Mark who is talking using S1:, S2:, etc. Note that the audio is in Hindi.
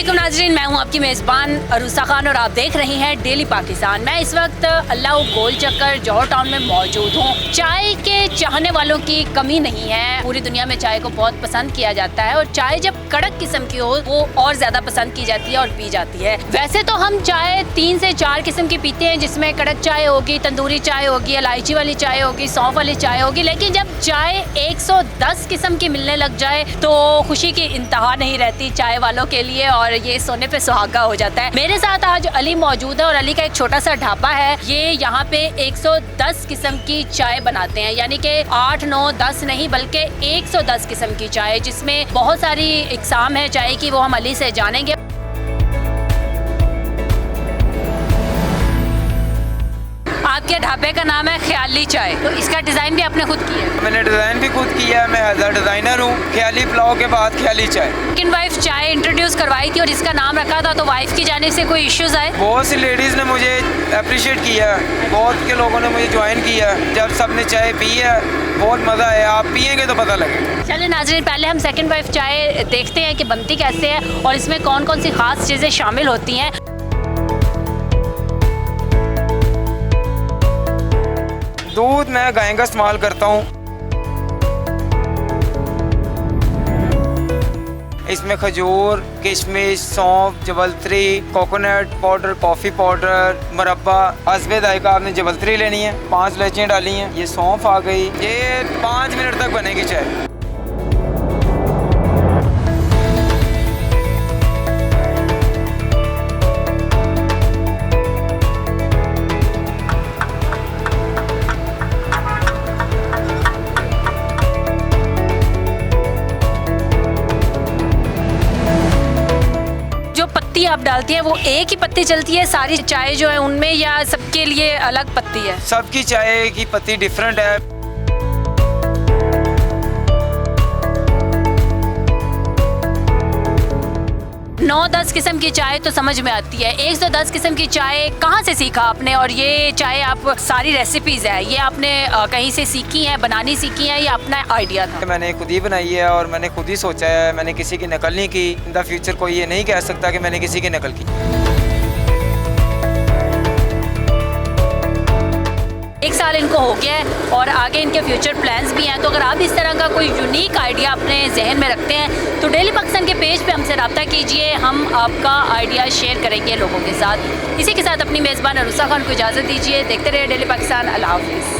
S1: अस्सलामुअलैकुम नाज़रीन, मैं हूं आपकी मेज़बान अरूसा खान और आप देख रही हैं डेली पाकिस्तान। मैं इस वक्त अल्लाह गोल चक्कर जौहर टाउन में मौजूद हूं। चाय के चाहने वालों की कमी नहीं है। पूरी दुनिया में चाय को बहुत पसंद किया जाता है और चाय जब कड़क किस्म की हो वो और ज़्यादा पसंद की जाती है और पी जाती है। वैसे तो हम चाय 3 से 4 किस्म की पीते हैं, जिसमें कड़क चाय होगी, तंदूरी चाय होगी, इलायची वाली चाय होगी, सौंफ वाली चाय होगी। लेकिन जब चाय 110 किस्म की मिलने लग जाए तो खुशी की इंतहा नहीं रहती चाय वालों के लिए और ये सोने पे सुहागा हो जाता है। मेरे साथ आज अली मौजूद है और अली का एक छोटा सा ढाबा है। ये यहाँ पे 110 किस्म की चाय बनाते हैं, यानी कि 8, 9, 10 नहीं बल्कि 110 किस्म की चाय, जिसमें बहुत सारी इकसाम है चाय की, वो हम अली से जानेंगे। आपके ढाबे का नाम है ख्याली चाय, तो इसका डिज़ाइन भी आपने खुद किया है?
S2: मैंने डिज़ाइन भी खुद किया है, मैं एज अ डिज़ाइनर हूँ। ख्याली पुलाव के बाद ख्याली चाय।
S1: लेकिन वाइफ चाय इंट्रोड्यूस करवाई थी और इसका नाम रखा था, तो वाइफ की जाने से कोई इश्यूज आए?
S2: बहुत सी लेडीज़ ने मुझे अप्रिशिएट किया, बहुत के लोगों ने मुझे ज्वाइन किया। जब सबने चाय पी है बहुत मज़ा आया, आप पियेंगे तो पता लगेगा।
S1: चलिए नाज़रीन, पहले हम सेकंड वाइफ चाय देखते हैं कि बनती कैसे है और इसमें कौन कौन सी ख़ास चीज़ें शामिल होती हैं।
S2: दूध मैं गाय का इस्तेमाल करता हूँ। इसमें खजूर, किशमिश, सौंफ, जवलत्री, कोकोनट पाउडर, कॉफ़ी पाउडर, मुरब्बा, हस्बे जायका आपने जवलत्री लेनी है, 5 इलायचियाँ डाली हैं, ये सौंफ आ गई। ये 5 मिनट तक बनेगी चाय।
S1: आप डालती है वो एक ही पत्ती चलती है सारी चाय जो है उनमें, या सबके लिए अलग पत्ती है?
S2: सबकी चाय की पत्ती डिफरेंट है।
S1: 9-10 किस्म की चाय तो समझ में आती है, 110 किस्म की चाय कहाँ से सीखा आपने? और ये चाय आप सारी रेसिपीज है, ये आपने कहीं से सीखी है, बनानी सीखी है या अपना आइडिया था?
S2: मैंने खुद ही बनाई है और मैंने खुद ही सोचा है, मैंने किसी की नकल नहीं की। इन द फ्यूचर कोई ये नहीं कह सकता कि मैंने किसी की नकल की।
S1: 1 साल इनको हो गया है और आगे इनके फ्यूचर प्लान्स भी हैं। तो अगर आप इस तरह का कोई यूनिक आइडिया अपने जहन में रखते हैं तो डेली पाकिस्तान के पेज पे हमसे रब्ता कीजिए, हम आपका आइडिया शेयर करेंगे लोगों के साथ। इसी के साथ अपनी मेज़बान अरूसा खान को इजाज़त दीजिए। देखते रहिए डेली पाकिस्तान। अल्लाह हाफ़िज़।